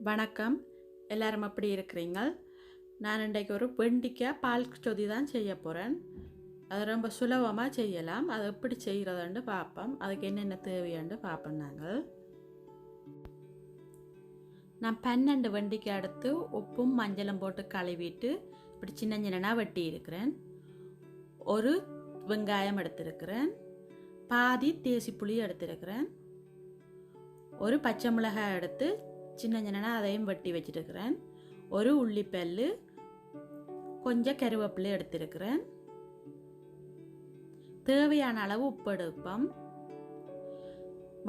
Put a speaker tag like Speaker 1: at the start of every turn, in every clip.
Speaker 1: வணக்கம், எல்லாரும் எப்படி இருக்கிறீங்க? நான் இன்றைக்கு ஒரு வெண்டிக்காய் பால் சொதி தான் செய்ய போகிறேன். அது ரொம்ப சுலபமாக செய்யலாம். அது எப்படி செய்கிறதுன்னு பார்ப்போம். அதுக்கு என்னென்ன தேவையான்னு பார்ப்போம். நான் 12 வெண்டிக்காய் எடுத்து உப்பும் மஞ்சளும் போட்டு கழுவிட்டு இப்படி சின்ன சின்னனாக வெட்டி இருக்கிறேன். ஒரு வெங்காயம் எடுத்திருக்கிறேன். பாதி தேசி புளி எடுத்திருக்கிறேன். ஒரு பச்சை மிளகாய் எடுத்து சின்ன சின்னனா அதையும் வெட்டி வச்சிருக்கிறேன். ஒரு உள்ளிப்பல்லு, கொஞ்சம் கருவேப்பிலை எடுத்திருக்கிறேன். தேவையான அளவு உப்பு எடுப்போம்.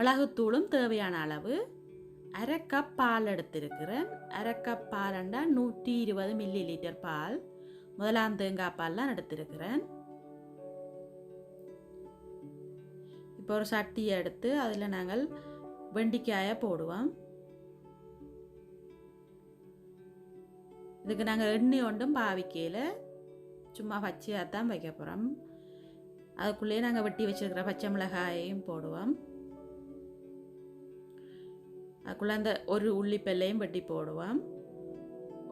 Speaker 1: மிளகுத்தூளும் தேவையான அளவு. அரை கப் பால் எடுத்திருக்கிறேன். அரை கப் பால்ண்டா 120 மில்லி லிட்டர் பால். முதலாம் தேங்காய் பால்லாம் எடுத்திருக்கிறேன். இப்போ ஒரு சட்டியை எடுத்து அதில் நாங்கள் வெண்டிக்காயை போடுவோம். இதுக்கு நாங்கள் எண்ணெய் ஒன்றும் பாவிக்கையில் சும்மா பச்சையாக தான் வைக்க போகிறோம். அதுக்குள்ளேயே நாங்கள் வெட்டி வச்சுருக்கிற பச்சை மிளகாயையும் போடுவோம். அதுக்குள்ளே அந்த ஒரு உள்ளிப்பல்லையும் வெட்டி போடுவோம்.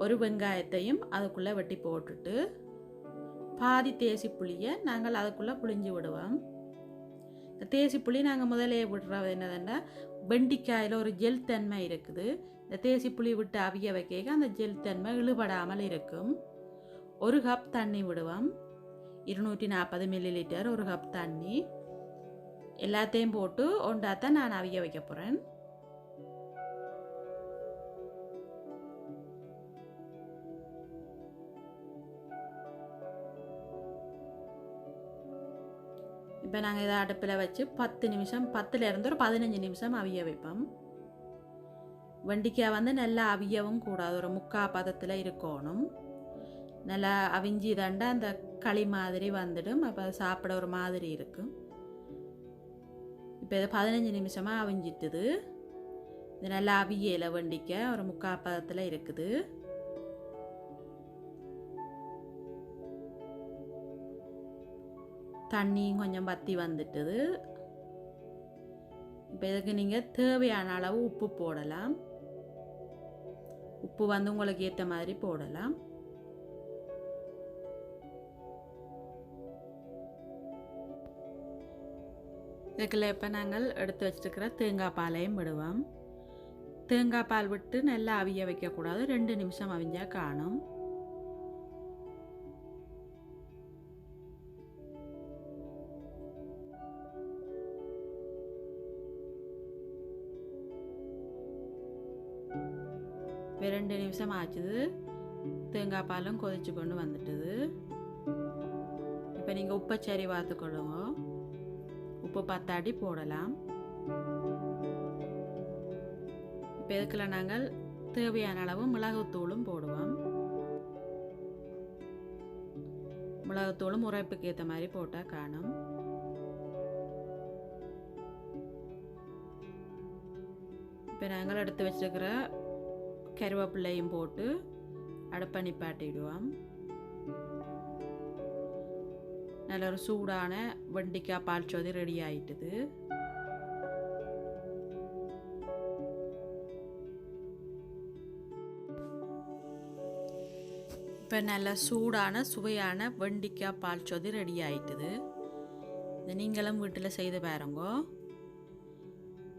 Speaker 1: ஒரு வெங்காயத்தையும் அதுக்குள்ளே வெட்டி போட்டுட்டு பாதி தேசி புளியை நாங்கள் அதுக்குள்ளே புளிஞ்சு விடுவோம். இந்த தேசி புளி நாங்கள் முதலே விடுறது என்னதுன்னா, வெண்டிக்காயில் ஒரு ஜெல் தன்மை இருக்குது. இந்த தேசி புளி விட்டு அவிய வைக்க அந்த ஜெல் தன்மை இழுபடாமல் இருக்கும். ஒரு கப் தண்ணி விடுவோம். 240 மில்லி லிட்டர் ஒரு கப் தண்ணி. எல்லாத்தையும் போட்டு ஒன்றாத்தான் நான் அவிய வைக்க போகிறேன். இப்போ நாங்கள் இதை அடுப்பில் வச்சு 10 நிமிஷம், 10லேருந்து ஒரு 15 நிமிஷம் அவிய வைப்போம். வெண்டிக்காய் நல்லா அவியவும் கூடாது, ஒரு முக்கால் பதத்தில் இருக்கணும். நல்லா அவிஞ்சி தண்டா அந்த களி மாதிரி வந்துடும். அப்போ சாப்பிட ஒரு மாதிரி இருக்கும். இப்போ இது 15 நிமிஷமாக அவிஞ்சிட்டுது. இது நல்லா அவியலை வெண்டிக்காய் ஒரு முக்கால் பதத்தில் இருக்குது. தண்ணியும் கொஞ்சம் வற்றி வந்துட்டுது. இப்போ இதுக்கு நீங்கள் தேவையான அளவு உப்பு போடலாம். உப்பு உங்களுக்கு ஏற்ற மாதிரி போடலாம். இதுக்குள்ள இப்போ நாங்கள் எடுத்து வச்சுருக்கிற தேங்காய் பாலையும் விடுவோம். தேங்காய் பால் விட்டு நல்லா அவிய வைக்கக்கூடாது, 2 நிமிஷம் அவிஞ்சா காணும். இப்போ 2 நிமிஷம் ஆச்சுது. தேங்காய் பாலும் கொதிச்சு கொண்டு வந்துட்டுது. இப்போ நீங்கள் உப்பை சரி பார்த்துக்கொள்ளுங்க. உப்பு பத்தாடி போடலாம். இப்போ இதுக்குள்ள நாங்கள் தேவையான அளவு மிளகுத்தூளும் போடுவோம். மிளகுத்தூளும் உரைப்புக்கு ஏற்ற மாதிரி போட்டால் காணும். இப்போ நாங்கள் எடுத்து வச்சிருக்கிற கருவேப்பிள்ளையும் போட்டு அடுப்பை நிப்பாட்டிடுவோம். நல்ல ஒரு சூடான வெண்டிக்காய் பால் சொதி ரெடி ஆயிட்டுது. இப்போ நல்ல சூடான சுவையான வெண்டிக்காய் பால் சொதி ரெடி ஆயிட்டுது. இதை நீங்களும் வீட்டில் செய்து பாருங்க.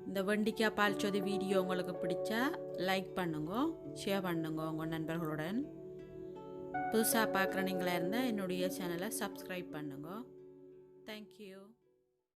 Speaker 1: இந்த வெண்டிக்காய் பால் சொதி வீடியோ உங்களுக்கு பிடிச்சா லைக் பண்ணுங்க, ஷேர் பண்ணுங்க உங்கள் நண்பர்களுடன். புதுசாக பார்க்குற நீங்களாக இருந்தால் என்னுடைய சேனலை சப்ஸ்கிரைப் பண்ணுங்க. தேங்க்யூ.